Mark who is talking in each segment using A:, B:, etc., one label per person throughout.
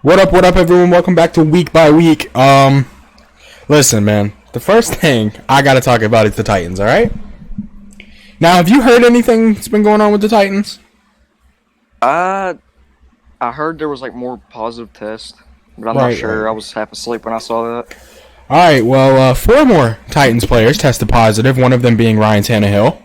A: What up, everyone? Welcome back to Week by Week. Listen, man. The first thing I gotta talk about is the Titans, alright? Now, have you heard anything that's been going on with the Titans?
B: I heard there was like more positive tests, but I'm not sure. I was half asleep when I saw that.
A: Alright, well, 4 more Titans players tested positive, one of them being Ryan Tannehill.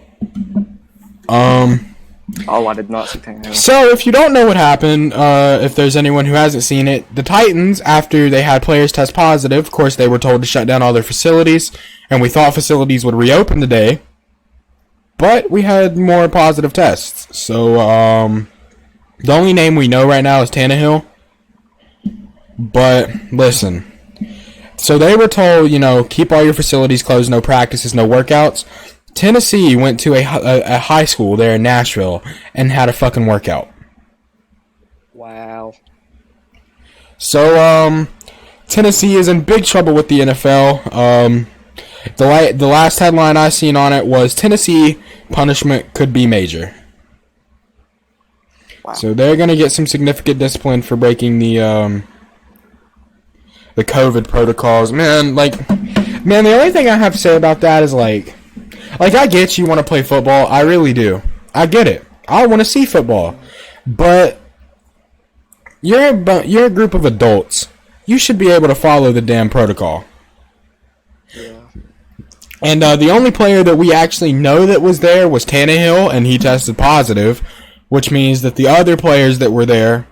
B: Oh, I did not see Tannehill.
A: So, if you don't know what happened, if there's anyone who hasn't seen it, the Titans, after they had players test positive, of course, they were told to shut down all their facilities, and we thought facilities would reopen today, but we had more positive tests. So, the only name we know right now is Tannehill. But, listen. So, they were told, keep all your facilities closed, no practices, no workouts. Tennessee went to a high school there in Nashville and had a fucking workout.
B: Wow.
A: So, Tennessee is in big trouble with the NFL. The last headline I seen on it was Tennessee punishment could be major.
B: Wow.
A: So they're gonna get some significant discipline for breaking the COVID protocols. Man, the only thing I have to say about that is I get you want to play football. I really do. I get it. I want to see football. But you're a group of adults. You should be able to follow the damn protocol.
B: Yeah.
A: And the only player that we actually know that was there was Tannehill, and he tested positive, which means that the other players that were there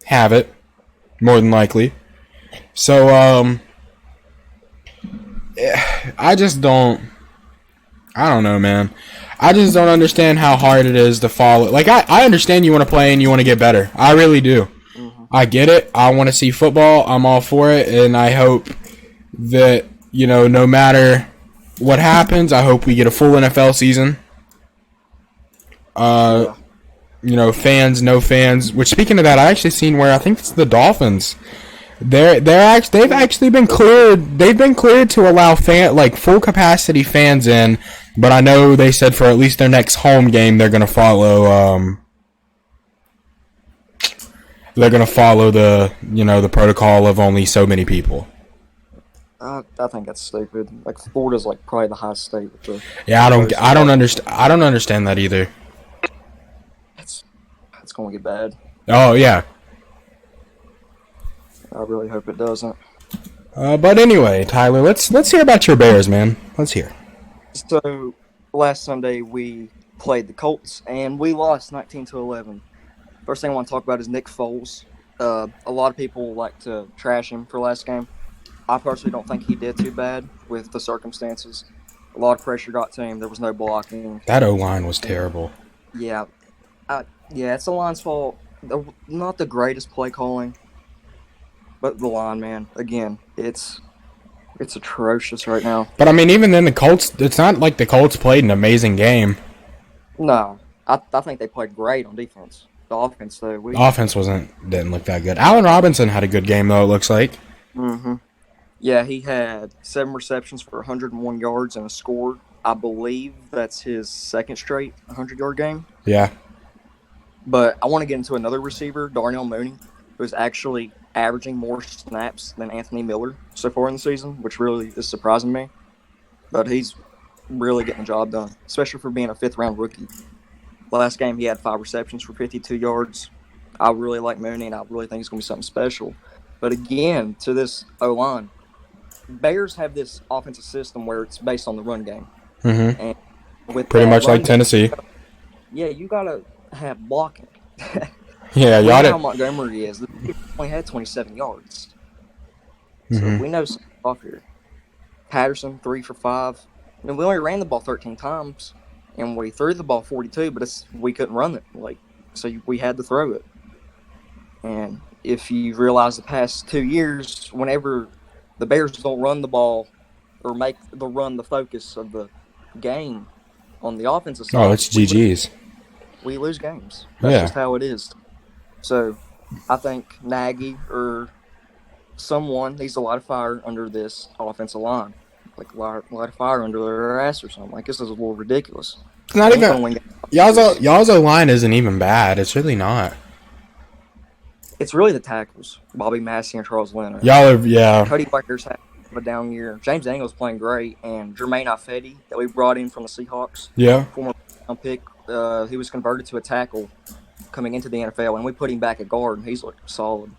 A: have it, more than likely. So, I don't know, man. I just don't understand how hard it is to follow. I understand you want to play and you want to get better. I really do.
B: Mm-hmm.
A: I get it. I want to see football. I'm all for it. And I hope that, no matter what happens, I hope we get a full NFL season. Fans, no fans. Which, speaking of that, I actually seen where I think it's the Dolphins. They've actually been cleared. They've been cleared to allow full capacity fans in, but I know they said for at least their next home game they're gonna follow. They're gonna follow the protocol of only so many people.
B: I think that's stupid. Florida's probably the highest state with the.
A: Yeah, I don't understand that either.
B: It's gonna get bad.
A: Oh yeah.
B: I really hope it doesn't.
A: But anyway, Tyler, let's hear about your Bears, man. Let's hear.
B: So, last Sunday we played the Colts and we lost 19-11. First thing I want to talk about is Nick Foles. A lot of people like to trash him for last game. I personally don't think he did too bad with the circumstances. A lot of pressure got to him. There was no blocking.
A: That O-line was terrible.
B: Yeah. It's the line's fault. Not the greatest play calling. But the line, man, again, it's atrocious right now.
A: But, even then, the Colts, it's not like the Colts played an amazing game.
B: No. I think they played great on defense. The offense, though.
A: The offense didn't look that good. Allen Robinson had a good game, though, it looks like.
B: Mm-hmm. Yeah, he had 7 receptions for 101 yards and a score. I believe that's his second straight 100-yard game.
A: Yeah.
B: But I want to get into another receiver, Darnell Mooney, who's actually averaging more snaps than Anthony Miller so far in the season, which really is surprising me. But he's really getting the job done, especially for being a 5th-round rookie. Last game, he had 5 receptions for 52 yards. I really like Mooney, and I really think he's going to be something special. But again, to this O-line, Bears have this offensive system where it's based on the run game.
A: Mm-hmm.
B: And with
A: pretty much like Tennessee.
B: You got to have blocking.
A: Yeah,
B: we know
A: y'all
B: how Montgomery is. He only had 27 yards. So we know something off here. Patterson, 3 for 5. And we only ran the ball 13 times, and we threw the ball 42, but we couldn't run it. So we had to throw it. And if you realize the past 2 years, whenever the Bears don't run the ball or make the run the focus of the game on the offensive side,
A: it's GG's.
B: We lose games. That's just how it is. So, I think Nagy or someone needs a lot of fire under this offensive line. A lot of fire under their ass or something. This is a little ridiculous.
A: It's not even... Y'all's line isn't even bad. It's really not.
B: It's really the tackles, Bobby Massey and Charles Leonard.
A: Y'all are, yeah.
B: Cody Whitehair's had a down year. James Daniels playing great, and Jermaine Ifedi that we brought in from the Seahawks,
A: Yeah.
B: former pick, he was converted to a tackle coming into the NFL, and we put him back at guard, and he's looked solid.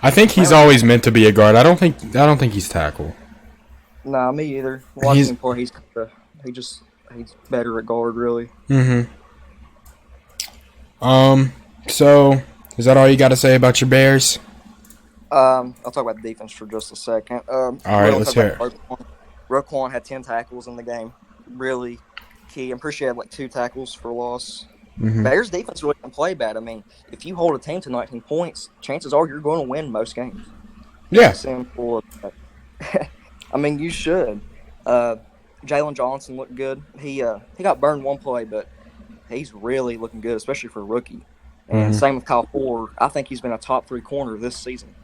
A: I think he's always meant to be a guard. I don't think he's tackle.
B: Nah, me either. Watching him play, he's better at guard, really.
A: Mm-hmm. So is that all you got to say about your Bears?
B: I'll talk about the defense for just a second.
A: All right, let's hear it.
B: Roquan had 10 tackles in the game. Really key. I'm pretty sure he had like 2 tackles for loss.
A: Mm-hmm.
B: Bears defense really didn't play bad. I mean, if you hold a team to 19 points, chances are you're going to win most games.
A: Yeah.
B: Simple. I mean, you should. Jalen Johnson looked good. He got burned one play, but he's really looking good, especially for a rookie. And same with Kyle Ford. I think he's been a top 3 corner this season.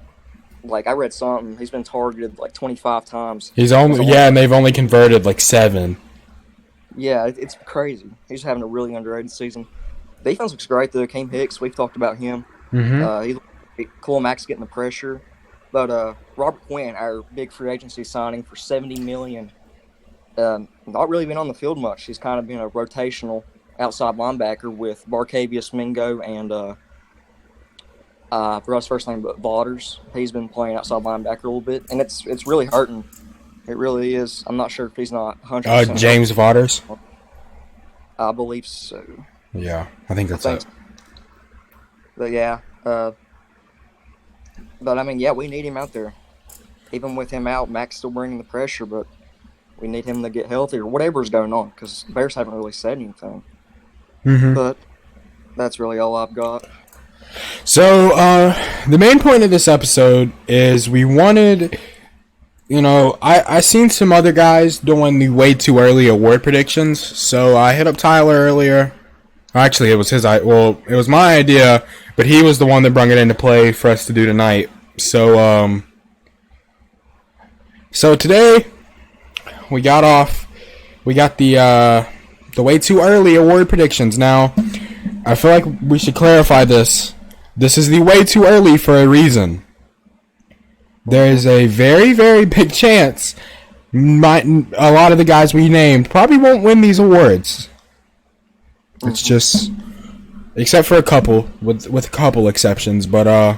B: Like, I read something. He's been targeted like 25 times.
A: And they've only converted like 7.
B: Yeah, it's crazy. He's having a really underrated season. Defense looks great, though. Akeem Hicks, we've talked about him.
A: Mm-hmm.
B: Khalil Mack's getting the pressure. But Robert Quinn, our big free agency signing for $70 million, not really been on the field much. He's kind of been a rotational outside linebacker with Barcavius Mingo and I forgot his first name, but Vaughters. He's been playing outside linebacker a little bit, and it's really hurting. It really is. I'm not sure if he's not 100%.
A: James Vaughters?
B: I believe so.
A: Yeah, I think that's it.
B: But yeah, but I mean, yeah, we need him out there. Even with him out, Mac's still bringing the pressure, but we need him to get healthy or whatever's going on because the Bears haven't really said anything.
A: Mm-hmm.
B: But that's really all I've got.
A: So, the main point of this episode is we wanted, I seen some other guys doing the way too early award predictions, so I hit up Tyler earlier. Actually, it was it was my idea, but he was the one that brought it into play for us to do tonight. So, today, we got the way too early award predictions. Now, I feel like we should clarify this. This is the way too early for a reason. There is a very, very big chance a lot of the guys we named probably won't win these awards. It's just, except for a couple, with a couple exceptions. But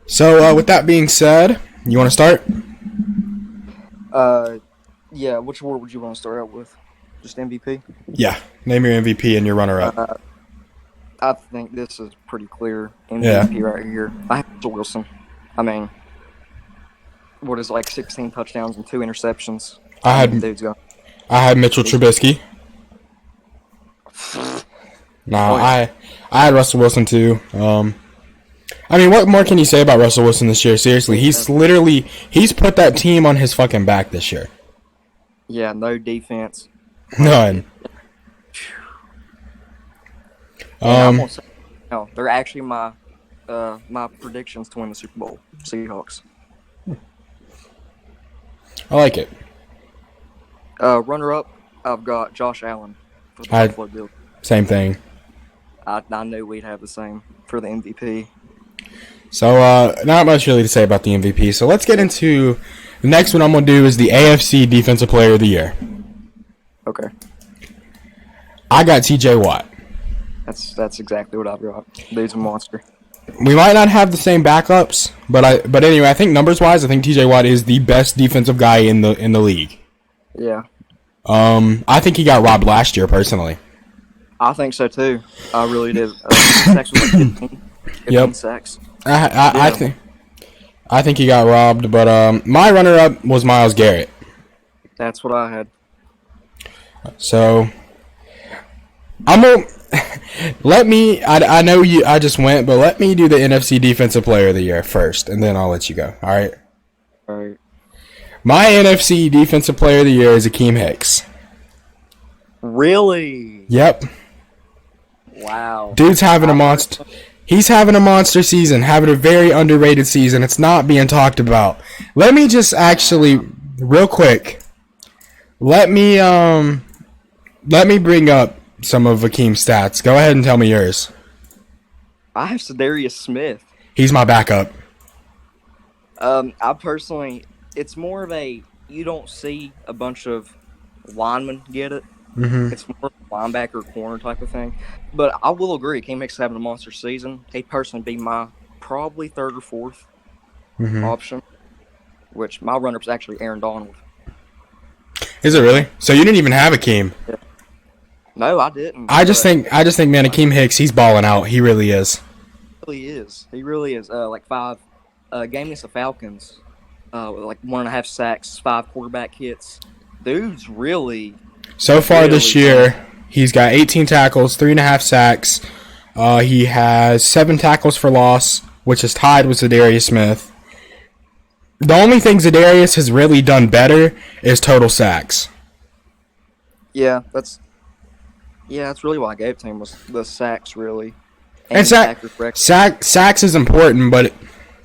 A: so with that being said, you want to start?
B: Yeah. Which award would you want to start out with? Just MVP?
A: Yeah. Name your MVP and your runner-up.
B: I think this is pretty clear MVP right here. I have Russell Wilson. I mean, what is 16 touchdowns and 2 interceptions?
A: I had Mitchell Trubisky. I had Russell Wilson too. I mean, what more can you say about Russell Wilson this year? Seriously, he's put that team on his fucking back this year.
B: Yeah, no defense.
A: None.
B: No, they're actually my predictions to win the Super Bowl. Seahawks.
A: I like it.
B: Runner-up, I've got Josh Allen for the Buffalo Bills.
A: Same thing.
B: I knew we'd have the same for the MVP.
A: So, not much really to say about the MVP. So let's get into the next one I'm going to do is the AFC Defensive Player of the Year.
B: Okay.
A: I got TJ Watt.
B: That's exactly what I've got. Dude's a monster.
A: We might not have the same backups, but anyway, I think numbers-wise, I think TJ Watt is the best defensive guy in the league.
B: Yeah.
A: I think he got robbed last year, personally.
B: I think so too. I really did. Sacks was 15 sacks.
A: I think he got robbed, but my runner-up was Myles Garrett.
B: That's what I had.
A: So I'm gonna I know I just went, but let me do the NFC Defensive Player of the Year first, and then I'll let you go. All right.
B: All right.
A: My NFC Defensive Player of the Year is Akeem Hicks.
B: Really?
A: Yep.
B: Wow.
A: Dude's having a monster. He's having a monster season, having a very underrated season. It's not being talked about. Let me just actually, real quick, let me bring up some of Akeem's stats. Go ahead and tell me yours.
B: I have Zadarius Smith.
A: He's my backup.
B: I personally, it's more of a you don't see a bunch of linemen get it.
A: Mm-hmm.
B: It's more linebacker corner type of thing. But I will agree, King Mix having a monster season. He'd personally be my probably third or fourth option. Which my runner-up is actually Aaron Donald.
A: Is it really? So you didn't even have Akeem?
B: Yeah. No, I didn't.
A: I just think, man, Akeem Hicks, he's balling out. He really is.
B: He really is. Like 5 game against the Falcons, like 1.5 sacks, 5 quarterback hits. Dude's really.
A: So far this year, he's got 18 tackles, 3.5 sacks. He has 7 tackles for loss, which is tied with Zadarius Smith. The only thing Zadarius has really done better is total sacks.
B: Yeah, that's really what I gave to him was the sacks, really.
A: And sacks is important, but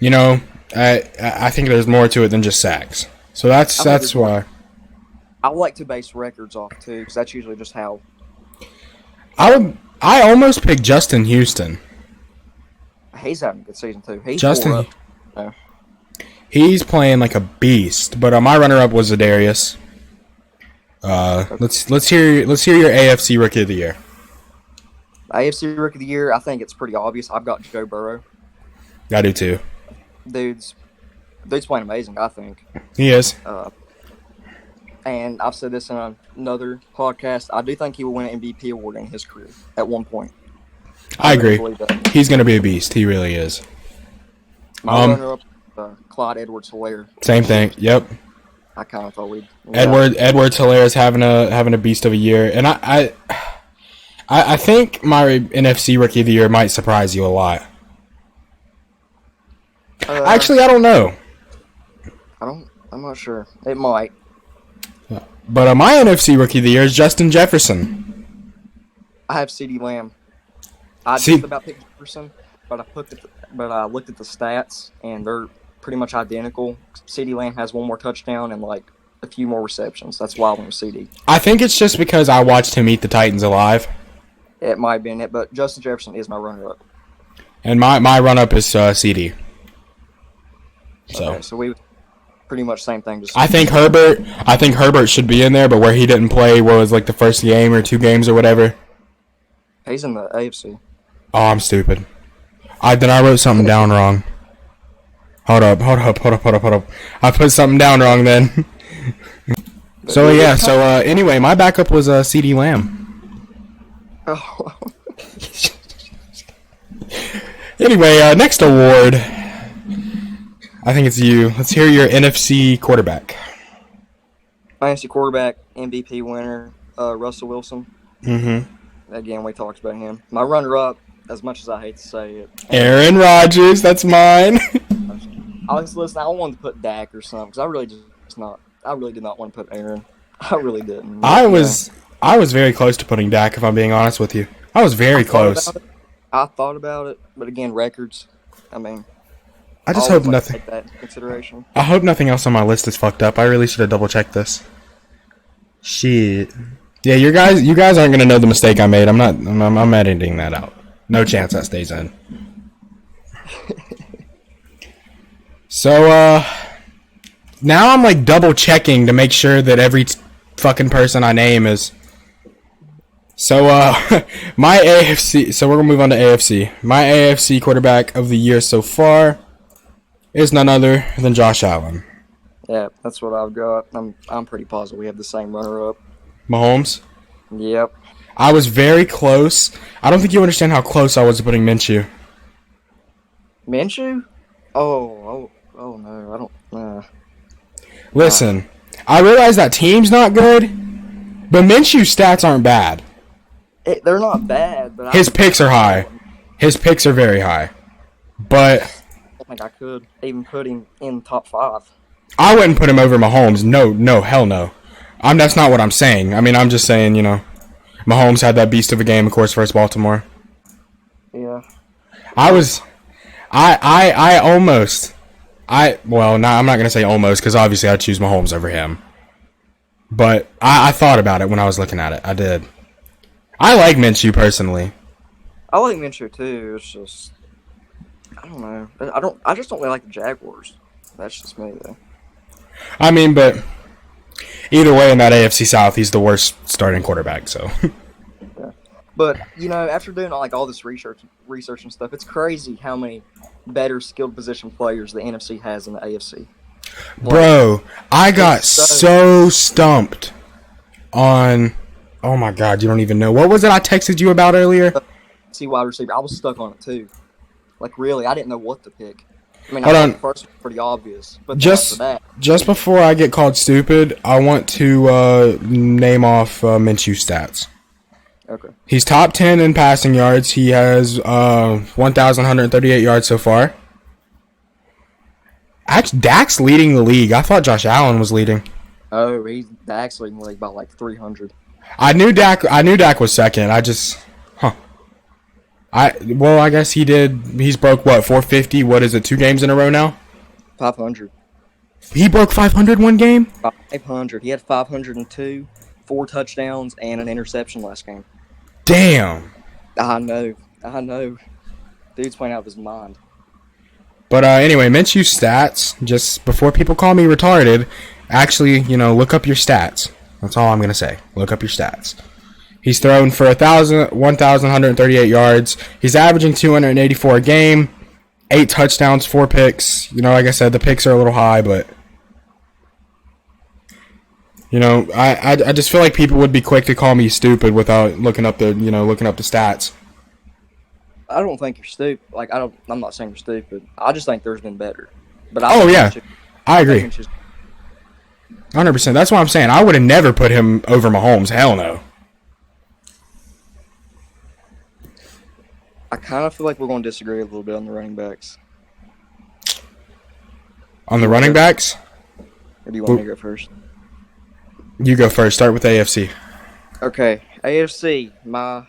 A: you know, I think there's more to it than just sacks. So that's why.
B: I like to base records off too, because that's usually just how.
A: I almost picked Justin Houston.
B: He's having a good season too.
A: He's playing like a beast. But my runner-up was Zadarius. Let's hear your AFC Rookie of the Year.
B: AFC Rookie of the Year, I think it's pretty obvious. I've got Joe Burrow.
A: I do too.
B: Dude's playing amazing, I think.
A: He is.
B: And I've said this in another podcast. I do think he will win an MVP award in his career at one point.
A: I agree. He's going to be a beast. He really is.
B: My runner-up, Clyde Edwards-Helaire.
A: Same thing. Yep.
B: I kind of thought we'd.
A: Edwards-Helaire is having a beast of a year, and I think my NFC Rookie of the Year might surprise you a lot. Actually, I don't know.
B: I'm not sure. It might.
A: But my NFC Rookie of the Year is Justin Jefferson.
B: I have CeeDee Lamb. I just about picked Jefferson, but I looked at the stats and they're pretty much identical. CeeDee Lamb has 1 more touchdown and like a few more receptions. That's why I went with CD.
A: I think it's just because I watched him eat the Titans alive.
B: It might have been it, but Justin Jefferson is my runner-up.
A: And my run-up is CD.
B: So we pretty much same thing.
A: I think Herbert should be in there, but where he didn't play was like the first game or 2 games or whatever.
B: He's in the AFC.
A: Oh, I'm stupid. I wrote something down wrong. Hold up. I put something down wrong then. So anyway, my backup was CeeDee Lamb.
B: Oh.
A: Anyway, next award. I think it's you. Let's hear your NFC quarterback.
B: My NFC quarterback, MVP winner, Russell Wilson.
A: Mm-hmm.
B: Again, we talked about him. My runner-up, as much as I hate to say it,
A: Aaron Rodgers. That's mine.
B: I wanted to put Dak or something because I really did not want to put Aaron. I really didn't.
A: I was very close to putting Dak, if I'm being honest with you. I was very close.
B: I thought about it, but again, records. I mean,
A: I just hope nothing.
B: Take that into consideration.
A: I hope nothing else on my list is fucked up. I really should have double checked this. Shit. Yeah, you guys aren't gonna know the mistake I made. I'm editing that out. No chance that stays in. So now I'm like double checking to make sure that every fucking person I name is. So my AFC. So we're gonna move on to AFC. My AFC quarterback of the year so far is none other than Josh Allen.
B: Yeah, that's what I've got. I'm pretty positive we have the same runner-up.
A: Mahomes?
B: Yep.
A: I was very close. I don't think you understand how close I was to putting Minshew.
B: Minshew? Oh no, I don't.
A: Listen, I realize that team's not good, but Minshew's stats aren't bad.
B: They're not bad, but
A: his picks are high. His picks are very high. But
B: I don't think I could even put him in the top 5.
A: I wouldn't put him over Mahomes. No, hell no. That's not what I'm saying. I mean, I'm just saying, Mahomes had that beast of a game, of course, versus Baltimore.
B: Yeah.
A: I'm not going to say almost, because obviously I'd choose Mahomes over him. But I thought about it when I was looking at it. I did. I like Minshew, personally.
B: I like Minshew, too. It's just, I don't know. I just don't really like the Jaguars. That's just me though.
A: I mean, but either way, in that AFC South, he's the worst starting quarterback. So.
B: Yeah. But after doing all this research and stuff, it's crazy how many better skilled position players the NFC has than the AFC.
A: Bro, I got so stumped on. Oh my God, you don't even know. What was it I texted you about earlier?
B: See, wide receiver. I was stuck on it too. Like really, I didn't know what to pick. I mean,
A: Hold on.
B: The first one was pretty obvious, but
A: just
B: after that,
A: just before I get called stupid, I want to name off Minshew stats.
B: okay.
A: He's top 10 in passing yards. He has 1,138 yards so far. Actually, Dak's leading the league. I thought Josh Allen was leading.
B: Oh, he's actually in the league by like 300.
A: I knew Dak was second. I guess he did. He's broke what, 450? What is it? 2 games in a row now?
B: 500.
A: He broke 500 one game?
B: 500. He had 502, 4 touchdowns, and an interception last game.
A: Damn.
B: I know. Dude's playing out of his mind.
A: But anyway, Minshew stats, just before people call me retarded, actually, look up your stats. That's all I'm going to say. Look up your stats. He's thrown for 1,138 yards. He's averaging 284 a game, 8 touchdowns, 4 picks. Like I said, the picks are a little high, but I just feel like people would be quick to call me stupid without looking up the stats.
B: I don't think you're stupid. I'm not saying you're stupid. I just think there's been better. But
A: I agree. 100%. That's what I'm saying. I would have never put him over Mahomes. Hell no.
B: I kind of feel like we're going to disagree a little bit on the running backs.
A: On the running backs?
B: Or do you want me to go first?
A: You go first. Start with AFC.
B: Okay. AFC, my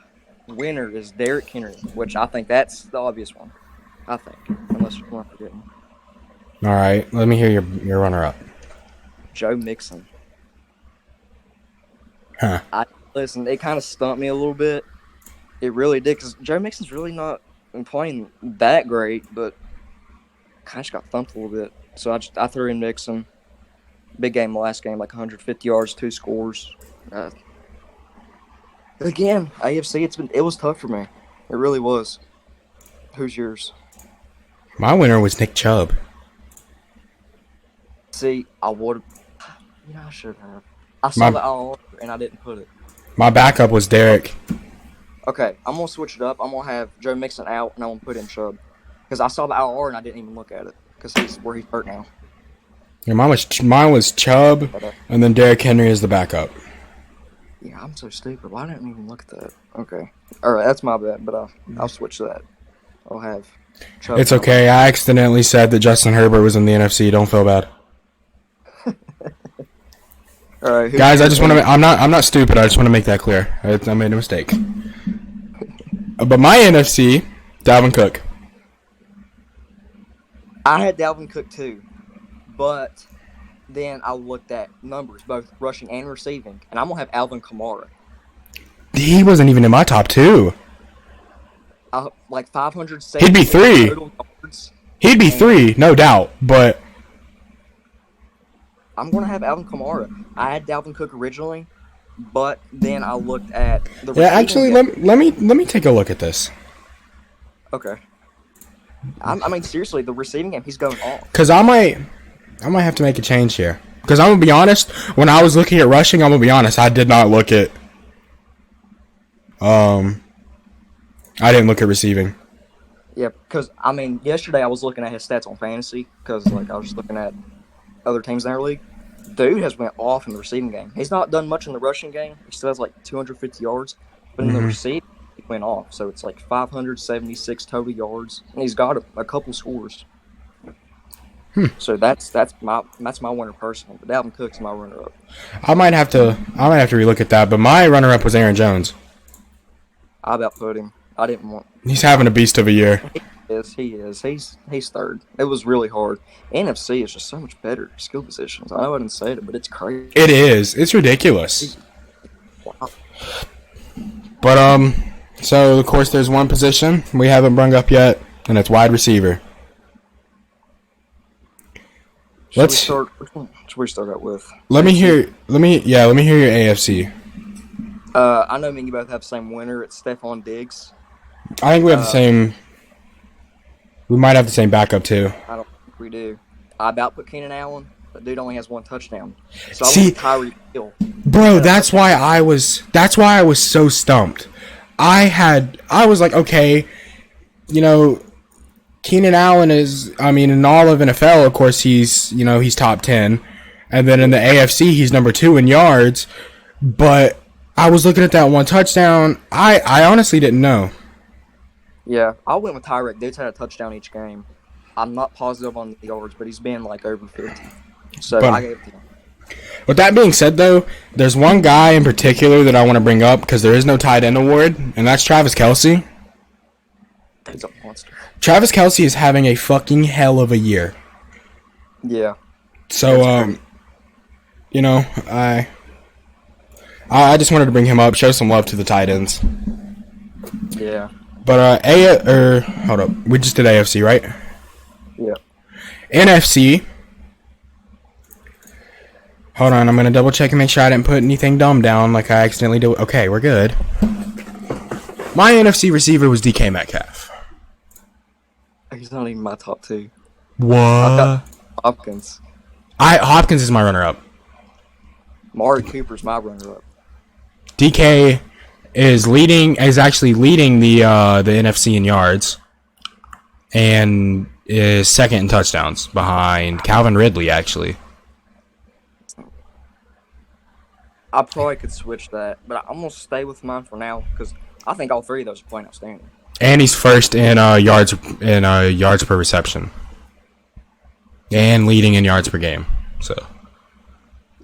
B: winner is Derrick Henry, which I think that's the obvious one. I think. Unless you're forgetting.
A: All right. Let me hear your runner-up.
B: Joe Mixon.
A: Huh.
B: Listen, it kind of stumped me a little bit. It really did, because Joe Mixon's really not playing that great, but kind of just got thumped a little bit. So I threw in Mixon. Big game last game, like 150 yards, 2 scores. Again, AFC, it was tough for me. It really was. Who's yours?
A: My winner was Nick Chubb.
B: See, I would have. I should have. I saw the IR and I didn't put it.
A: My backup was Derek.
B: Okay, I'm going to switch it up. I'm going to have Joe Mixon out, and I'm going to put in Chubb. Because I saw the IR, and I didn't even look at it. Because he's hurt now.
A: Yeah, mine was Chubb, and then Derrick Henry is the backup.
B: Yeah, I'm so stupid. Why didn't I even look at that? Okay. All right, that's my bad, but I'll switch that. I'll have Chubb.
A: It's okay. I accidentally said that Justin Herbert was in the NFC. Don't feel bad.
B: All right,
A: guys, I just want to. I'm not stupid. I just want to make that clear. I made a mistake. But my NFC, Dalvin Cook.
B: I had Dalvin Cook too, but then I looked at numbers, both rushing and receiving, and I'm gonna have Alvin Kamara.
A: He wasn't even in my top 2.
B: Like 570.
A: He'd be 3. He'd be 3, no doubt. But
B: I'm gonna have Alvin Kamara. I had Dalvin Cook originally, but then I looked at the.
A: Yeah, actually, let me take a look at this.
B: Okay. I mean, seriously, the receiving game, he's going off.
A: Because I might have to make a change here. Because I'm going to be honest, when I was looking at rushing, I'm going to be honest, I did not look at... I didn't look at receiving.
B: Yeah, because, I mean, yesterday I was looking at his stats on fantasy, because, I was just looking at other teams in our league. Dude has went off in the receiving game. He's not done much in the rushing game. He still has, 250 yards. But in the receiving, he went off. So it's 576 total yards, and he's got a couple scores. So that's my winner personally. But Dalvin Cook's my runner up.
A: I might have to relook at that. But my runner up was Aaron Jones.
B: I about put him. I didn't want.
A: He's having a beast of a year.
B: He is. He's third. It was really hard. NFC is just so much better skill positions. I know I didn't say it, but it's crazy.
A: It is. It's ridiculous.
B: Wow.
A: But so of course there's one position we haven't brung up yet. and it's wide receiver.
B: Which one should we start out with?
A: Let me hear your AFC.
B: I know me and you both have the same winner. It's Stephon Diggs.
A: I think we have the same. We might have the same backup too.
B: I don't think we do. I about put Keenan Allen, but dude only has one touchdown. So
A: See,
B: I went Tyreek Hill.
A: Bro, that's why I was so stumped. I was like, okay, Keenan Allen is, in all of NFL, of course, he's top 10. And then in the AFC, he's number 2 in yards. But I was looking at that one touchdown. I honestly didn't know.
B: Yeah, I went with Tyreek. Dude's had a touchdown each game. I'm not positive on the yards, but he's been like over 50. So I gave it to him.
A: With that being said, though, there's one guy in particular that I want to bring up because there is no tight end award, and that's Travis Kelce.
B: Dude's a monster.
A: Travis Kelce is having a fucking hell of a year.
B: Yeah.
A: So, I just wanted to bring him up, show some love to the tight ends.
B: Yeah.
A: But hold up, we just did AFC, right?
B: Yeah.
A: NFC. Hold on, I'm gonna double check and make sure I didn't put anything dumb down like I accidentally did. Okay, we're good. My NFC receiver was DK Metcalf.
B: He's not even my top 2.
A: What?
B: I've got Hopkins.
A: Hopkins is my runner-up.
B: Mari Cooper's my runner-up.
A: DK is actually leading the NFC in yards, and is second in touchdowns behind Calvin Ridley. Actually,
B: I probably could switch that, but I'm gonna stay with mine for now because I think all 3 of those are playing outstanding.
A: and he's first in yards per reception, and leading in yards per game. So.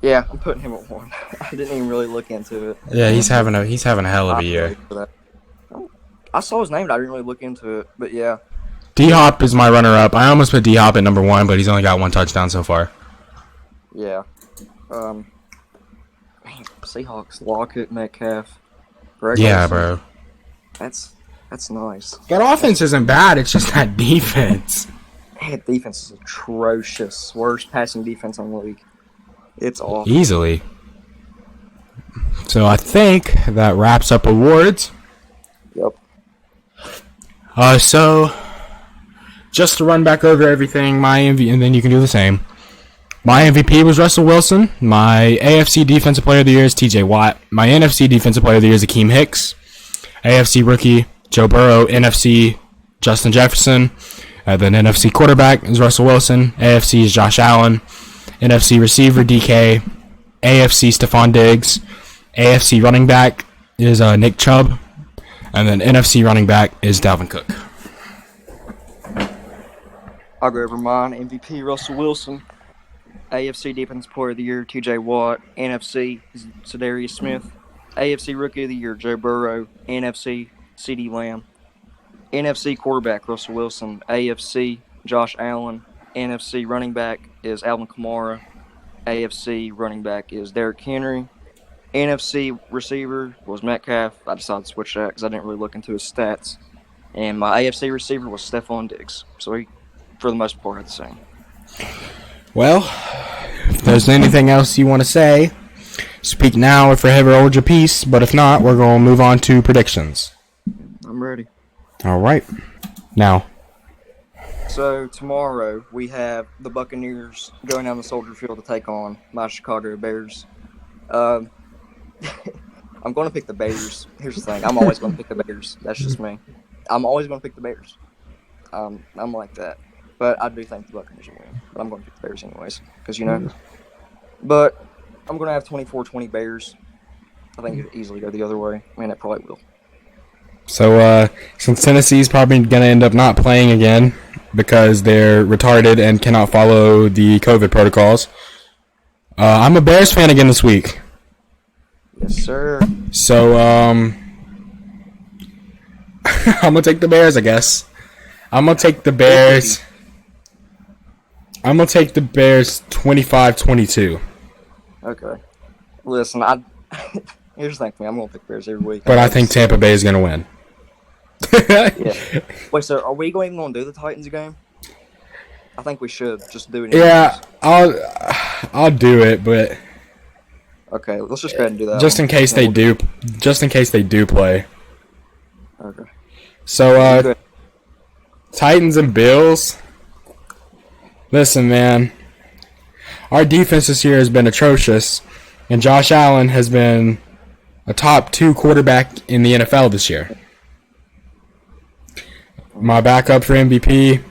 B: Yeah, I'm putting him at 1. I didn't even really look into it.
A: Yeah, he's having a hell of a year.
B: I saw his name, but I didn't really look into it. But yeah,
A: D-Hop is my runner-up. I almost put D-Hop at number 1, but he's only got 1 touchdown so far.
B: yeah. Seahawks, Lockett, Metcalf, Greg
A: Yeah,
B: Olsen.
A: bro.
B: That's nice.
A: That offense isn't bad. It's just that defense.
B: That defense is atrocious. Worst passing defense in the league. It's awful.
A: Easily. So I think that wraps up awards.
B: Yep.
A: So just to run back over everything, my MVP, and then you can do the same. My MVP was Russell Wilson. My AFC Defensive Player of the Year is TJ Watt. My NFC Defensive Player of the Year is Akeem Hicks. AFC Rookie, Joe Burrow. NFC, Justin Jefferson. Then NFC Quarterback is Russell Wilson. AFC is Josh Allen. NFC Receiver, DK. AFC, Stephon Diggs. AFC Running Back is Nick Chubb. And then NFC Running Back is Dalvin Cook.
B: I'll go over mine. MVP, Russell Wilson. AFC Defensive Player of the Year, TJ Watt. NFC, Zadarius Smith. AFC Rookie of the Year, Joe Burrow. NFC, CeeDee Lamb. NFC Quarterback, Russell Wilson. AFC, Josh Allen. NFC Running Back is Alvin Kamara. AFC Running Back is Derrick Henry. NFC Receiver was Metcalf. I decided to switch that because I didn't really look into his stats. And my AFC Receiver was Stephon Diggs. So he, for the most part, had the same.
A: Well, if there's anything else you want to say, speak now or forever hold your peace. But if not, we're going to move on to predictions.
B: I'm ready.
A: All right. Now.
B: So tomorrow we have the Buccaneers going down the Soldier Field to take on my Chicago Bears. I'm going to pick the Bears. Here's the thing. I'm always going to pick the Bears. That's just me. I'm always going to pick the Bears. I'm like that. But I do think the Buccaneers will win. But I'm going to pick the Bears anyways. Because, But I'm going to have 24-20 Bears. I think it could easily go the other way. I mean, it probably will.
A: So, since Tennessee's probably going to end up not playing again because they're retarded and cannot follow the COVID protocols, I'm a Bears fan again this week.
B: Yes, sir.
A: So, I'm going to take the Bears, I guess. I'm going to take the Bears. I'm going to take the Bears 25-22.
B: Okay. Listen, here's the thing for me. I'm going to pick Bears every week.
A: But I think Tampa Bay is going to win.
B: Yeah. Wait, so are we even going to do the Titans game? I think we should just do it.
A: Yeah, I'll do it, but
B: okay, let's just go ahead and do that.
A: Just in case they do, play.
B: Okay.
A: So, Titans and Bills. Listen, man, our defense this year has been atrocious, and Josh Allen has been a top 2 quarterback in the NFL this year. My backup for MVP.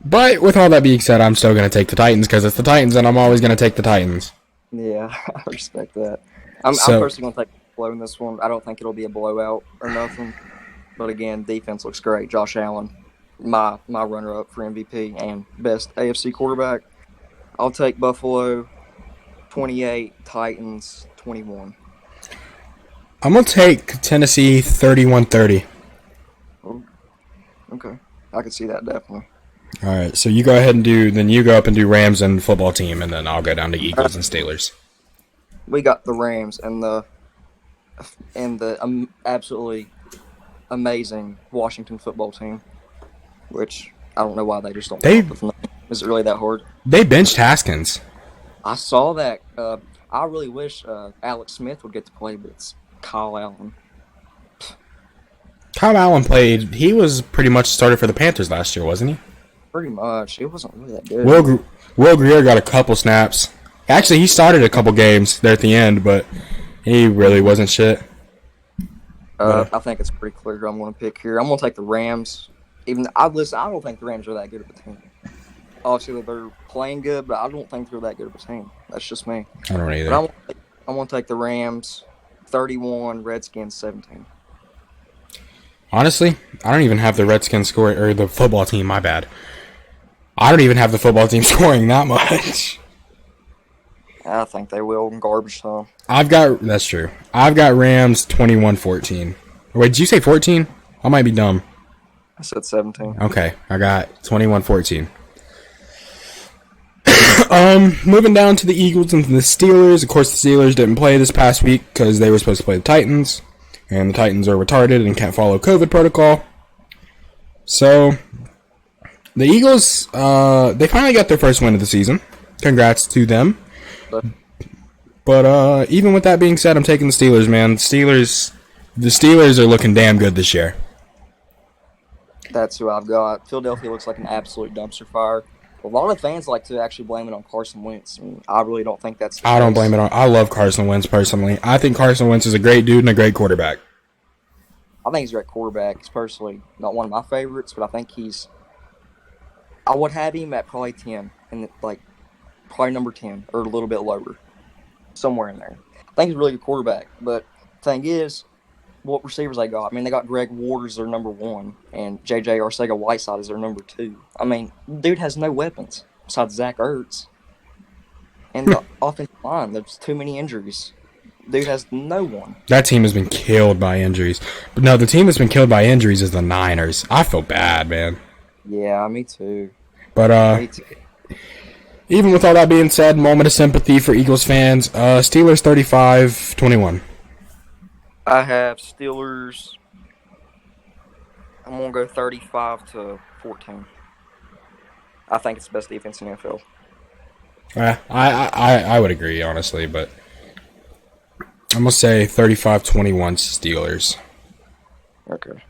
A: But with all that being said, I'm still going to take the Titans because it's the Titans, and I'm always going to take the Titans.
B: Yeah, I respect that. I'm personally going to take a blow in this one. I don't think it'll be a blowout or nothing. But again, defense looks great. Josh Allen, my runner-up for MVP and best AFC quarterback. I'll take Buffalo 28, Titans 21.
A: I'm going to take Tennessee 31-30.
B: Oh, okay. I can see that definitely.
A: All right, so you go ahead and you go up and do Rams and football team, and then I'll go down to Eagles and Steelers.
B: We got the Rams and the absolutely amazing Washington football team, which I don't know why they just don't. Is it really that hard?
A: They benched Haskins.
B: I saw that. I really wish Alex Smith would get to play, but it's Kyle Allen.
A: Kyle Allen played. He was pretty much started for the Panthers last year, wasn't he?
B: Pretty much. It wasn't really that good.
A: Will Greer got a couple snaps. Actually, he started a couple games there at the end, but he really wasn't shit.
B: I think it's pretty clear who I'm going to pick here. I'm going to take the Rams. I don't think the Rams are that good of a team. Obviously, they're playing good, but I don't think they're that good of a team. That's just me.
A: I don't either.
B: But I'm going to take the Rams 31, Redskins 17.
A: Honestly, I don't even have the Redskins score or the football team. My bad. I don't even have the football team scoring that much.
B: I think they will in garbage time.
A: That's true. I've got Rams 21-14. Wait, did you say 14? I might be dumb.
B: I said 17.
A: Okay, I got 21-14. Moving down to the Eagles and the Steelers. Of course, the Steelers didn't play this past week because they were supposed to play the Titans, and the Titans are retarded and can't follow COVID protocol. So, the Eagles, they finally got their first win of the season. Congrats to them. But even with that being said, I'm taking the Steelers, man. The Steelers are looking damn good this year.
B: That's who I've got. Philadelphia looks like an absolute dumpster fire. A lot of fans like to actually blame it on Carson Wentz. I really don't think that's the case.
A: I don't blame it on. I love Carson Wentz personally. I think Carson Wentz is a great dude and a great quarterback.
B: I think he's a great quarterback. He's personally not one of my favorites, but I think I would have him at probably 10, and probably number 10 or a little bit lower, somewhere in there. I think he's a really good quarterback. But the thing is, what receivers they got? I mean, they got Greg Ward as their number 1, and J.J. Arcega-Whiteside as their number 2. I mean, dude has no weapons besides Zach Ertz. And the offensive line, there's too many injuries. Dude has no one.
A: That team has been killed by injuries. But no, the team that's been killed by injuries is the Niners. I feel bad, man.
B: Yeah, me too.
A: But
B: Me too.
A: Even with all that being said, moment of sympathy for Eagles fans. Steelers 35-21.
B: I have Steelers. I'm going to go 35-14. I think it's the best defense in the NFL.
A: I would agree, honestly, but I'm going to say 35-21 Steelers.
B: Okay.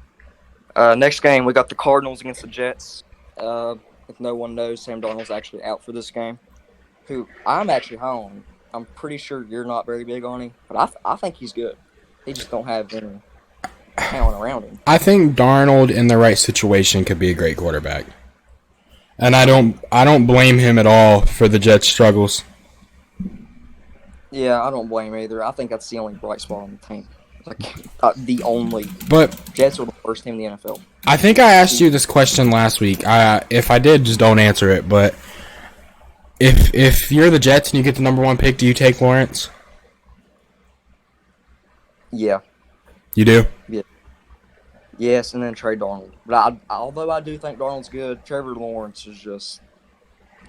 B: Next game, we got the Cardinals against the Jets. If no one knows, Sam Darnold's actually out for this game, who I'm actually high on. I'm pretty sure you're not very big on him, but I think he's good. He just don't have any talent around him.
A: I think Darnold in the right situation could be a great quarterback. And I don't blame him at all for the Jets' struggles.
B: Yeah, I don't blame him either. I think that's the only bright spot on the team. The only.
A: But
B: Jets are the worst team in the NFL.
A: I think I asked you this question last week. If I did, just don't answer it. But if you're the Jets and you get the number 1 pick, do you take Lawrence?
B: Yeah.
A: You do?
B: Yeah. Yes, and then trade Darnold. But although I do think Darnold's good, Trevor Lawrence is just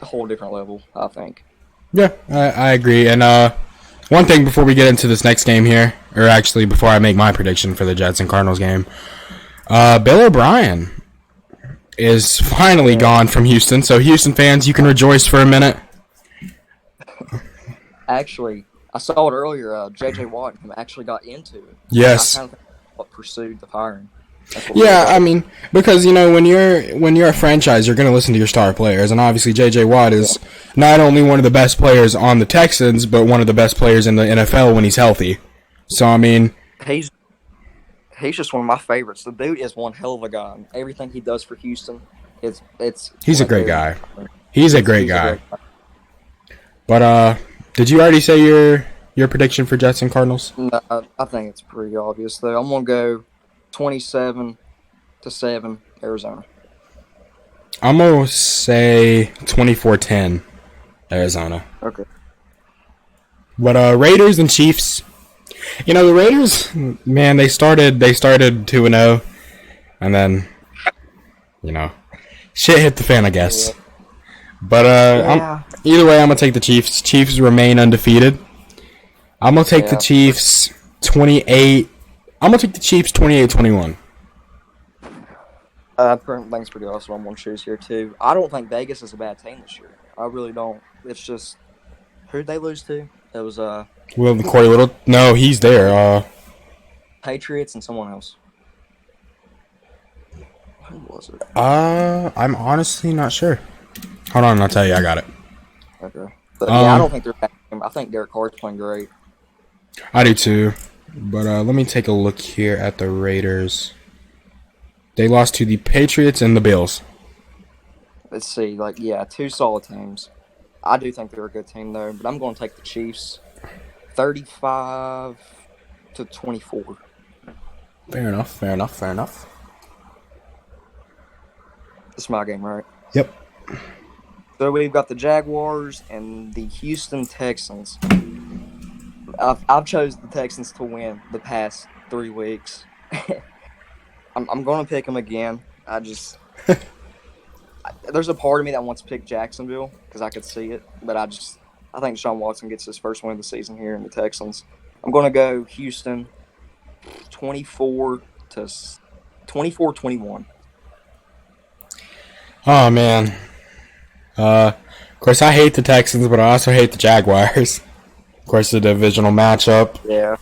B: a whole different level, I think.
A: Yeah, I agree. And One thing before we get into this next game here, or actually before I make my prediction for the Jets and Cardinals game, Bill O'Brien is finally gone from Houston. So Houston fans, you can rejoice for a minute.
B: Actually, I saw it earlier. J.J. Watt actually got into it.
A: Yes.
B: I kind of think what pursued the firing.
A: Yeah, I mean, because when you're a franchise, you're going to listen to your star players, and obviously J.J. Watt is not only one of the best players on the Texans, but one of the best players in the NFL when he's healthy. So I mean,
B: he's just one of my favorites. The dude is one hell of a guy. Everything he does for Houston,
A: he's a great guy. He's a great guy. But did you already say your prediction for Jets and Cardinals?
B: No, I think it's pretty obvious though. I'm gonna go 27-7 Arizona.
A: I'm gonna say 24-10 Arizona.
B: Okay.
A: But Raiders and Chiefs. The Raiders, man, they started 2-0, and then shit hit the fan, I guess.
B: Yeah.
A: But either way, I'm gonna take the Chiefs. Chiefs remain undefeated. I'm gonna take the Chiefs 28. I'm gonna take the Chiefs 28-21.
B: I think it's pretty awesome. I'm gonna choose here too. I don't think Vegas is a bad team this year. I really don't. It's just who'd they lose to? It was
A: Corey Little. No, he's there.
B: Patriots and someone else. Who was it?
A: I'm honestly not sure. Hold on, I'll tell you. I got it.
B: Okay. But I don't think they're bad. I think Derek Carr's playing great.
A: I do too. But let me take a look here at the Raiders. They lost to the Patriots and the Bills.
B: Let's see. Two solid teams. I do think they're a good team though, but I'm going to take the Chiefs 35-24.
A: Fair enough.
B: It's my game, right?
A: Yep.
B: So we've got the Jaguars and the Houston Texans. I've chose the Texans to win the past 3 weeks. I'm going to pick them again. There's a part of me that wants to pick Jacksonville because I could see it, but I think Deshaun Watson gets his first win of the season here in the Texans. I'm going to go Houston 24-21.
A: Oh man. Of course, I hate the Texans, but I also hate the Jaguars. Of course, the divisional matchup.
B: Yeah.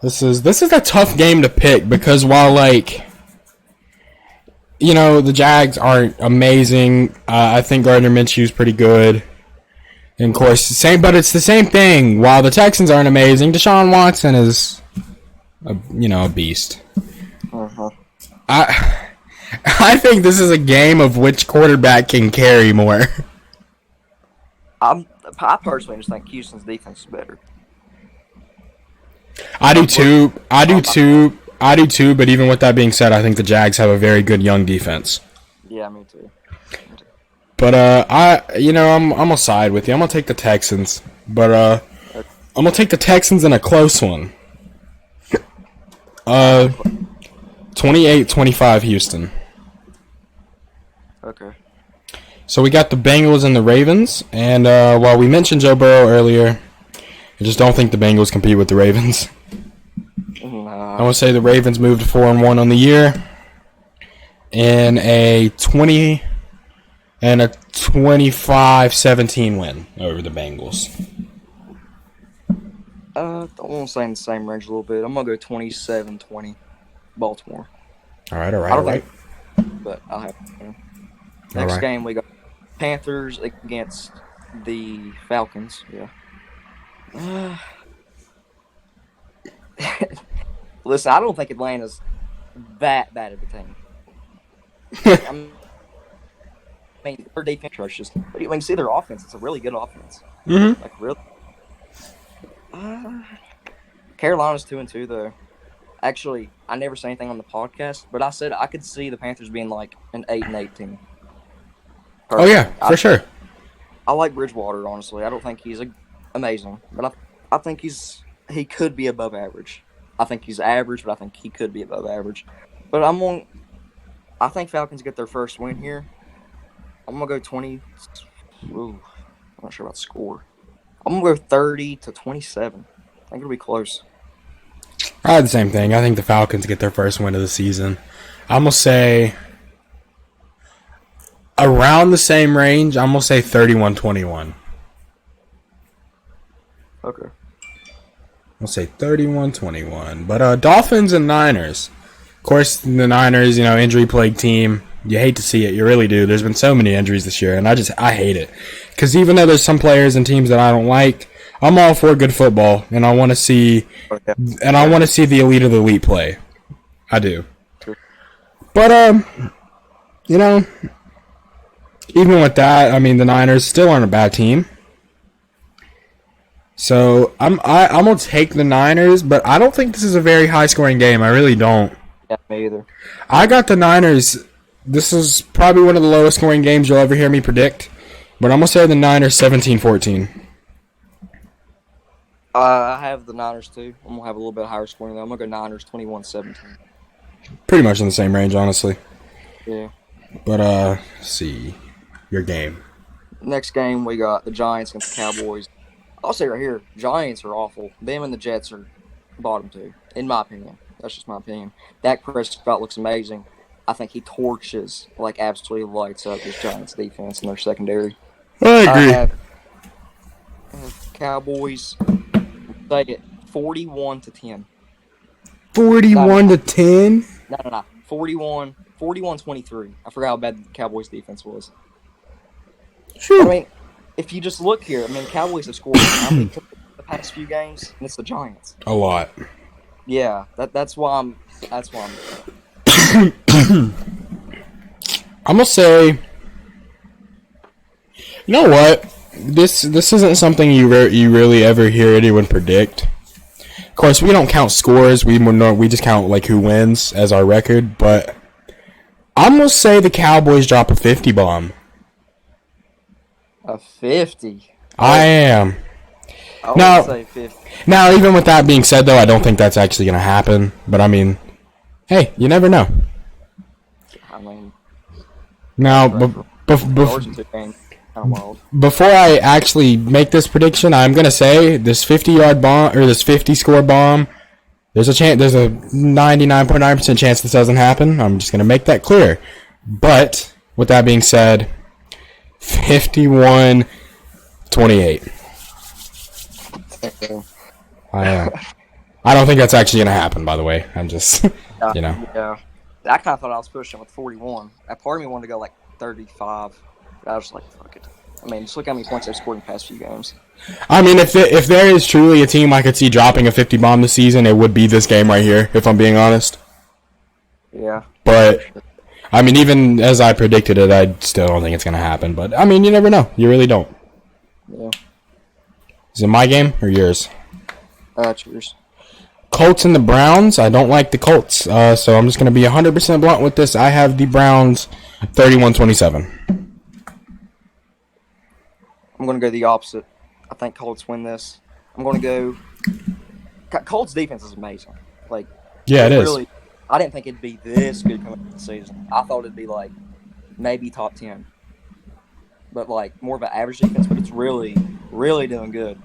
A: This is a tough game to pick because while the Jags aren't amazing, I think Gardner Minshew's pretty good. And of course, but it's the same thing. While the Texans aren't amazing, Deshaun Watson is a beast.
B: Uh-huh.
A: I think this is a game of which quarterback can carry more.
B: I personally just think Houston's defense is better.
A: I do too. But even with that being said, I think the Jags have a very good young defense.
B: Yeah, me too.
A: But I'm gonna side with you. I'm gonna take the Texans. But I'm gonna take the Texans in a close one. 28-25 Houston.
B: Okay.
A: So we got the Bengals and the Ravens, and while we mentioned Joe Burrow earlier, I just don't think the Bengals compete with the Ravens.
B: Nah.
A: I want to say the Ravens moved to 4-1 on the year, in a 25-17 win over the Bengals.
B: I want to say in the same range a little bit. I'm gonna go 27-20, Baltimore.
A: All right.
B: But I'll have to. Next game we got Panthers against the Falcons. Yeah. Listen, I don't think Atlanta's that bad of a team. I mean, their defense atrocious, but you can see their offense. It's a really good offense.
A: Mm-hmm.
B: Really. Carolina's 2-2 though. Actually, I never said anything on the podcast, but I said I could see the Panthers being like an 8-8 team.
A: Oh yeah, for sure.
B: I like Bridgewater, honestly. I don't think he's amazing, but I think he could be above average. I think he's average, but I think he could be above average. But I think Falcons get their first win here. I'm gonna go 20. Ooh, I'm not sure about the score. I'm gonna go 30-27. I think it'll be close.
A: I had the same thing. I think the Falcons get their first win of the season. I'm gonna say around the same range. I'm gonna say 31-21.
B: Okay.
A: I'll say 31-21. But Dolphins and Niners. Of course, the Niners, injury-plagued team. You hate to see it. You really do. There's been so many injuries this year, and I hate it. Because even though there's some players and teams that I don't like, I'm all for good football, and I want to see the elite of the elite play. I do. But even with that, I mean, the Niners still aren't a bad team. So I'm gonna take the Niners, but I don't think this is a very high scoring game. I really don't.
B: Yeah, me either.
A: I got the Niners. This is probably one of the lowest scoring games you'll ever hear me predict, but I'm gonna say the Niners 17-14.
B: I have the Niners too. I'm gonna have a little bit higher scoring though. I'm gonna go Niners 21-17.
A: Pretty much in the same range, honestly.
B: Yeah.
A: But let's see your game.
B: Next game we got the Giants against the Cowboys. I'll say right here, Giants are awful. Them and the Jets are bottom two, in my opinion. That's just my opinion. Dak Prescott looks amazing. I think he torches, absolutely lights up this Giants defense and their secondary.
A: I agree.
B: I have Cowboys, say it, 41-10.
A: 41-10?
B: No. 41-23. I forgot how bad the Cowboys defense was.
A: Sure.
B: I mean, if you just look here, Cowboys have scored how many the past few games, and it's the Giants.
A: A lot.
B: Yeah, that's why I'm.
A: I'm gonna say, you know what? This isn't something you really ever hear anyone predict. Of course, we don't count scores. We just count who wins as our record. But I'm gonna say the Cowboys drop a 50 bomb.
B: A 50.
A: I am.
B: I would say 50.
A: Now, even with that being said, though, I don't think that's actually gonna happen. But I mean, hey, you never know. Now, before I actually make this prediction, I'm gonna say this 50-yard bomb or this 50-score bomb. There's a 99.9% chance this doesn't happen. I'm just gonna make that clear. But with that being said, 51-28. I don't think that's actually gonna happen. By the way, I'm just
B: Yeah. I kind of thought I was pushing with 41. A part of me wanted to go 35. But I was like, fuck it. Just look how many points they've scored in the past few games.
A: I mean, if there is truly a team I could see dropping a 50 bomb this season, it would be this game right here, if I'm being honest.
B: Yeah.
A: But, I mean, even as I predicted it, I still don't think it's going to happen. But, I mean, you never know. You really don't.
B: Yeah.
A: Is it my game or yours?
B: It's yours.
A: Colts and the Browns. I don't like the Colts, so I'm just going to be 100% blunt with this. I have the Browns 31-27.
B: I'm going to go the opposite. I think Colts win this. I'm going to go... Colts defense is amazing.
A: Yeah, it is.
B: Really, I didn't think it'd be this good coming into the season. I thought it'd be, maybe top 10. But, more of an average defense, but it's really, really doing good.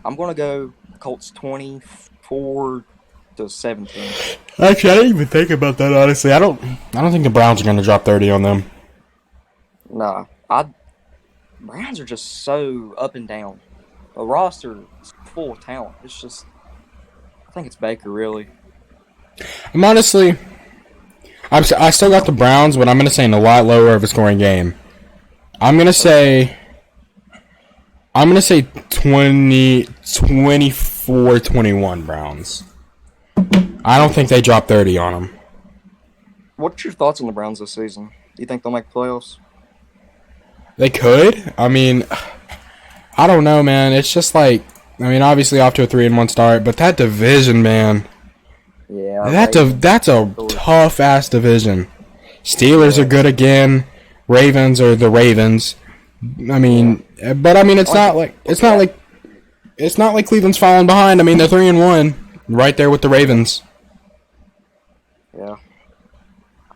B: I'm going to go Colts 24-17.
A: Actually, I didn't even think about that, honestly. I don't think the Browns are going to drop 30 on them.
B: Nah. Browns are just so up and down. The roster is full of talent. It's just... I think it's Baker, really.
A: I still got the Browns, but I'm going to say in a lot lower of a scoring game. I'm going to say 24-21 Browns. I don't think they drop 30 on them.
B: What's your thoughts on the Browns this season? Do you think they'll make playoffs?
A: They could. I mean, I don't know, man. It's just obviously off to a 3-1 start, but that division, man.
B: Yeah.
A: That's a tough-ass division. Steelers are good again. Ravens are the Ravens. I mean, but it's not like Cleveland's falling behind. I mean, they're 3-1, right there with the Ravens.
B: Yeah.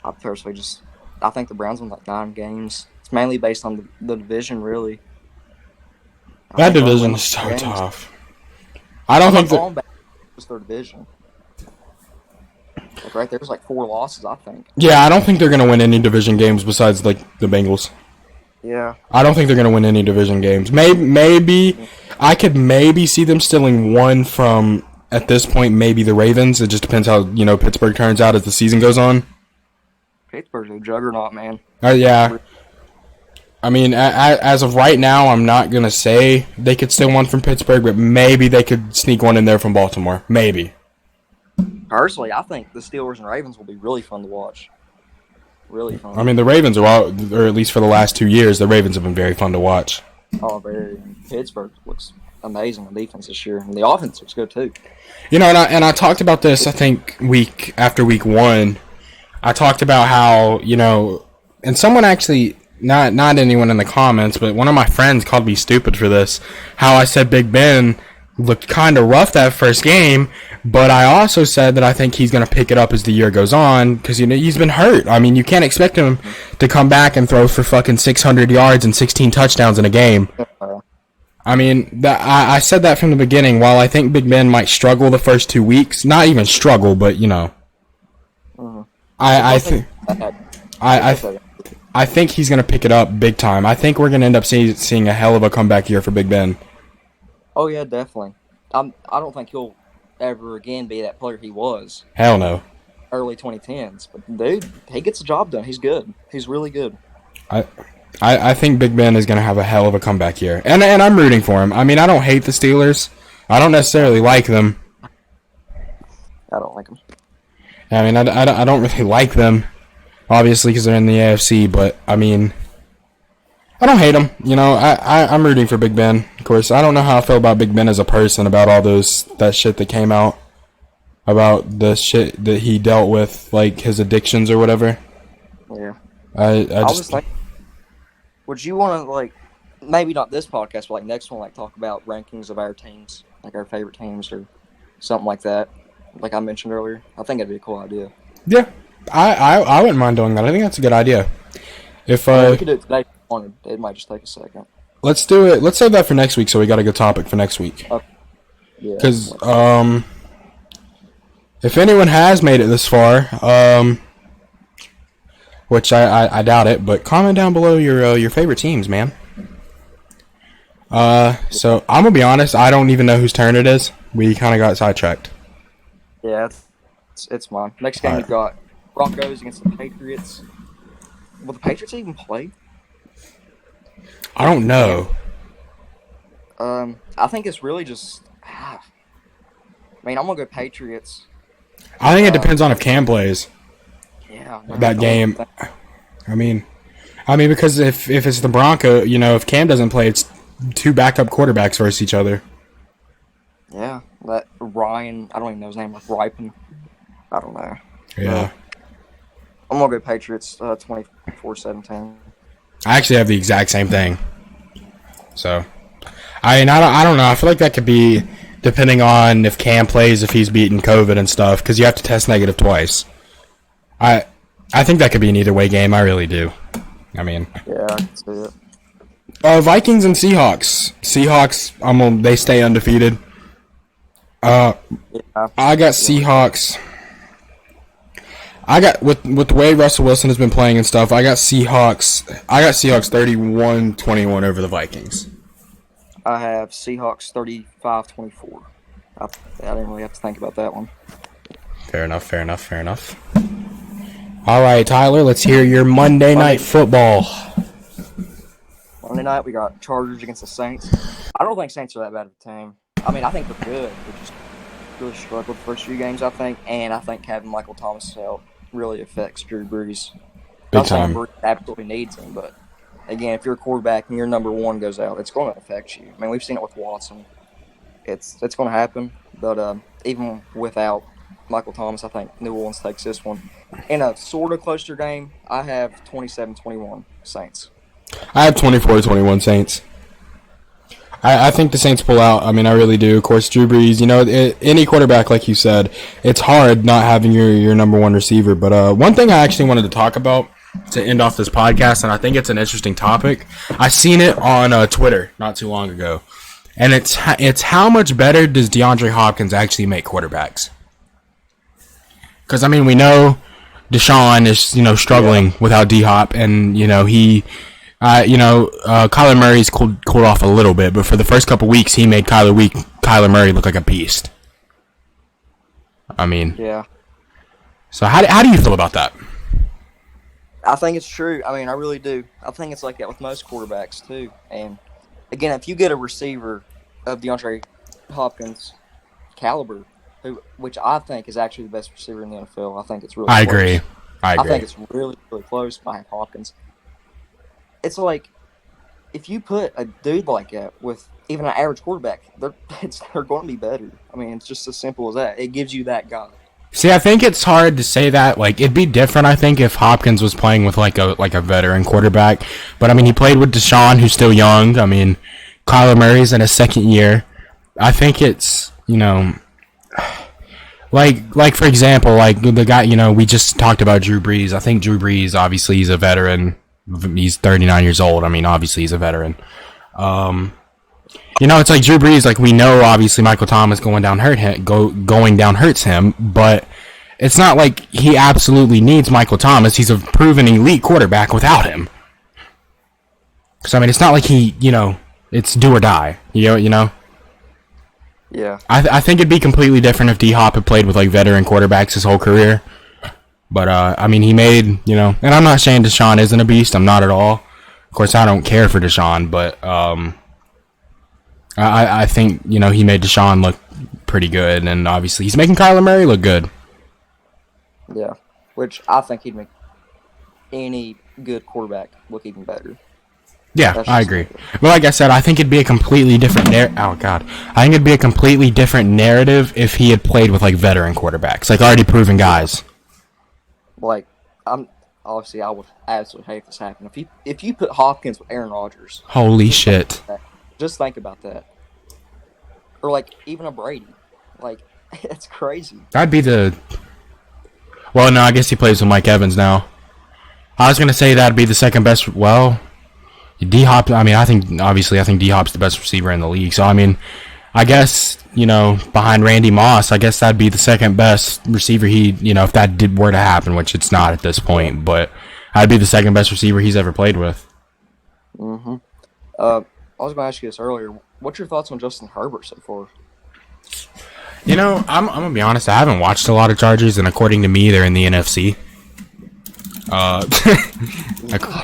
B: I personally I think the Browns win 9 games. It's mainly based on the division, really.
A: That division is so tough. I don't think that
B: was their division. Like right there's like 4 losses, I think.
A: Yeah, I don't think they're gonna win any division games besides like the Bengals.
B: Yeah.
A: I don't think they're gonna win any division games. Maybe I could maybe see them stealing one from at this point. Maybe the Ravens. It just depends how Pittsburgh turns out as the season goes on.
B: Pittsburgh's a juggernaut, man.
A: Yeah. I mean, as of right now, I'm not gonna say they could steal one from Pittsburgh, but maybe they could sneak one in there from Baltimore. Maybe.
B: Personally, I think the Steelers and Ravens will be really fun to watch. Really fun.
A: I mean, the Ravens are or at least for the last 2 years, the Ravens have been very fun to watch.
B: Oh, very. Pittsburgh looks amazing on defense this year, and the offense looks good too.
A: And I talked about this, I think, after week 1. I talked about how, and someone actually, not anyone in the comments, but one of my friends called me stupid for this, how I said Big Ben looked kind of rough that first game, but I also said that I think he's going to pick it up as the year goes on because he's been hurt. I mean, you can't expect him to come back and throw for fucking 600 yards and 16 touchdowns in a game. I mean, I said that from the beginning. While I think Big Ben might struggle the first 2 weeks, not even struggle, but I think he's going to pick it up big time. I think we're going to end up seeing a hell of a comeback year for Big Ben.
B: Oh yeah, definitely. I don't think he'll ever again be that player he was.
A: Hell no.
B: Early 2010s, but dude, he gets the job done. He's good. He's really good.
A: I think Big Ben is going to have a hell of a comeback year, and I'm rooting for him. I mean, I don't hate the Steelers. I don't necessarily like them.
B: I don't like them.
A: I mean, I don't really like them, obviously, because they're in the AFC. But I mean, I don't hate them. I'm rooting for Big Ben. Of course, I don't know how I feel about Big Ben as a person, about all that shit that came out, about the shit that he dealt with, like his addictions or whatever.
B: Yeah.
A: I just
B: like, would you want to, like, maybe not this podcast, but like next one, like talk about rankings of our teams, like our favorite teams or something like that, like I mentioned earlier? I think that'd be a cool idea.
A: Yeah, I wouldn't mind doing that. I think that's a good idea. If
B: we could do it today. It might just take a second.
A: Let's do it. Let's save that for next week, so we got a good topic for next week.
B: Okay. Yeah.
A: Because if anyone has made it this far, which I doubt it, but comment down below your favorite teams, man. So I'm gonna be honest, I don't even know whose turn it is. We kind of got sidetracked.
B: Yeah, it's mine. Next game we've got Broncos against the Patriots. Will the Patriots even play?
A: I don't know.
B: I think it's really just. I mean, I'm gonna go Patriots.
A: I think it depends on if Cam plays.
B: Yeah.
A: That game. I mean, because if it's the Bronco, if Cam doesn't play, it's 2 backup quarterbacks versus each other.
B: Yeah, that Ryan. I don't even know his name. Like Ripon. I don't know.
A: Yeah.
B: I'm gonna go Patriots. 24-17.
A: I actually have the exact same thing. So, I don't know. I feel like that could be depending on if Cam plays, if he's beaten COVID and stuff, because you have to test negative twice. I think that could be an either way game. I really do. I mean,
B: yeah, I can see it.
A: Vikings and Seahawks. Seahawks, they stay undefeated. I got Seahawks. I got with the way Russell Wilson has been playing and stuff. I got Seahawks 31-21 over the Vikings.
B: I have Seahawks 35-24. I didn't really have to think about that one.
A: Fair enough. All right, Tyler, let's hear your Monday Night Football.
B: Monday night, we got Chargers against the Saints. I don't think Saints are that bad of a team. I mean, I think they're good. They just really struggled the first few games, I think. And I think having Michael Thomas out really affects Drew Brees.
A: Big time.
B: Brees absolutely needs him, but again, if your quarterback and your number one goes out, it's going to affect you. I mean, we've seen it with Watson. It's going to happen, but even without Michael Thomas, I think New Orleans takes this one. In a sort of closer game, I have 27-21 Saints.
A: I have 24-21 Saints. I think the Saints pull out. I mean, I really do. Of course, Drew Brees, any quarterback, like you said, it's hard not having your number one receiver. But one thing I actually wanted to talk about to end off this podcast, and I think it's an interesting topic. I seen it on Twitter not too long ago. And it's how much better does DeAndre Hopkins actually make quarterbacks? Because, I mean, we know Deshaun is, struggling without D-Hop, and, Kyler Murray's cooled off a little bit, but for the first couple weeks, he made Kyler Murray look like a beast. I mean...
B: Yeah.
A: So how do you feel about that?
B: I think it's true. I mean, I really do. I think it's like that with most quarterbacks, too. And, again, if you get a receiver of DeAndre Hopkins' caliber, which I think is actually the best receiver in the NFL, I think it's really
A: I
B: close.
A: agree.
B: I think it's really, really close behind Hopkins. It's like, if you put a dude like that with even an average quarterback, they're going to be better. I mean, it's just as simple as that. It gives you that guy.
A: See, I think it's hard to say that. Like, it'd be different, I think, if Hopkins was playing with like a veteran quarterback. But I mean, he played with Deshaun, who's still young. I mean, Kyler Murray's in his second year. I think it's like for example, like the guy we just talked about Drew Brees. I think Drew Brees, obviously, he's a veteran. He's 39 years old. I mean, obviously, he's a veteran. It's like Drew Brees. Like, we know, obviously, Michael Thomas going down hurts him, but it's not like he absolutely needs Michael Thomas. He's a proven elite quarterback without him. So I mean, it's not like he, it's do or die. You know.
B: Yeah.
A: I think it'd be completely different if D-Hop had played with like veteran quarterbacks his whole career. But I mean, he made, and I'm not saying Deshaun isn't a beast. I'm not at all. Of course, I don't care for Deshaun, but I think, he made Deshaun look pretty good, and obviously he's making Kyler Murray look good.
B: Yeah, which I think he'd make any good quarterback look even better.
A: Yeah, I agree. But like I said, I think it'd be a completely different I think it'd be a completely different narrative if he had played with like veteran quarterbacks, like already proven guys.
B: Like, I would absolutely hate this happen. If you put Hopkins with Aaron Rodgers.
A: Holy shit.
B: Just think about that. Or like even a Brady. Like, it's crazy.
A: That'd be well, no, I guess he plays with Mike Evans now. I was gonna say that'd be the second best. Well, D-Hop. I mean, I think D-Hop's the best receiver in the league. So I mean, I guess behind Randy Moss, I guess that'd be the second best receiver. If that were to happen, which it's not at this point, but I'd be the second best receiver he's ever played with.
B: Mm-hmm. I was going to ask you this earlier. What's your thoughts on Justin Herbert so far?
A: I'm going to be honest. I haven't watched a lot of Chargers, and according to me, they're in the NFC.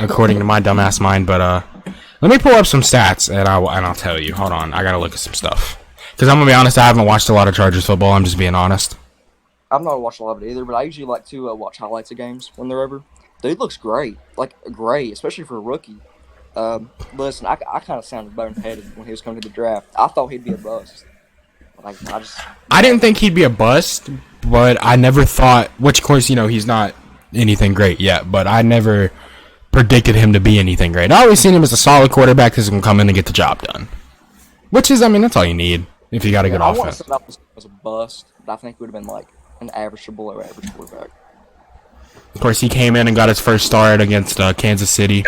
A: According to my dumbass mind. But let me pull up some stats, and I'll tell you. Hold on. I got to look at some stuff. Because I'm going to be honest, I haven't watched a lot of Chargers football. I'm just being honest.
B: I've not watched a lot of it either, but I usually like to watch highlights of games when they're over. Dude looks great. Like, great, especially for a rookie. Listen, I kind of sounded boneheaded when he was coming to the draft. I thought he'd be a bust. Like, I
A: didn't think he'd be a bust, but I never thought, which of course, he's not anything great yet, but I never predicted him to be anything great. I always seen him as a solid quarterback who's going to come in and get the job done. Which is, I mean, that's all you need if you got a good offense. I want to say
B: that was a bust, but I think it would have been like an average to below average quarterback.
A: Of course, he came in and got his first start against Kansas City.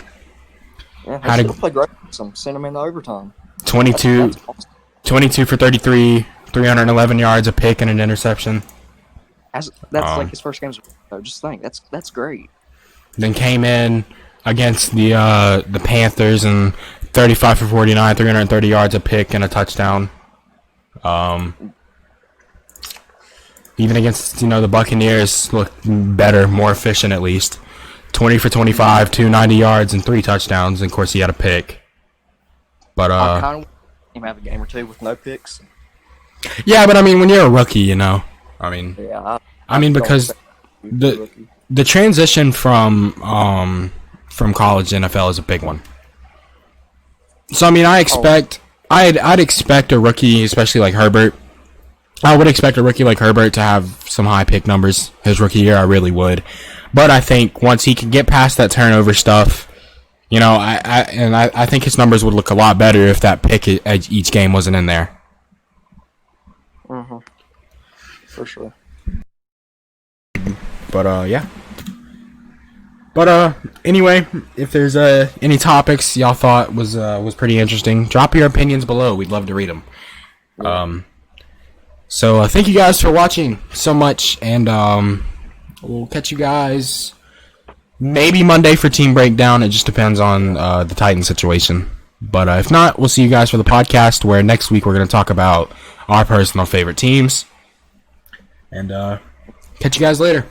B: Yeah, he played great. Sent him into overtime.
A: 22 for 33, 311 yards, a pick, and an interception.
B: That's like his first game. Just think, that's great.
A: Then came in against the Panthers and 35 for 49, 330 yards, a pick, and a touchdown. Even against the Buccaneers, looked better, more efficient at least. 20 for 25, 290 yards, and 3 touchdowns. And of course, he had a pick. But
B: I kind of him have a game or two with no picks.
A: Yeah, but I mean, when you're a rookie, I mean,
B: yeah,
A: I mean because the transition from college to NFL is a big one. So I mean, I'd expect a rookie, especially like Herbert. I would expect a rookie like Herbert to have some high pick numbers his rookie year. I really would. But I think once he can get past that turnover stuff, I think his numbers would look a lot better if that pick at each game wasn't in there.
B: Mm-hmm. For sure.
A: But yeah. But anyway, if there's any topics y'all thought was pretty interesting, drop your opinions below. We'd love to read them. So thank you guys for watching so much, and we'll catch you guys maybe Monday for team breakdown. It just depends on the Titan situation. But if not, we'll see you guys for the podcast, where next week we're going to talk about our personal favorite teams. And catch you guys later.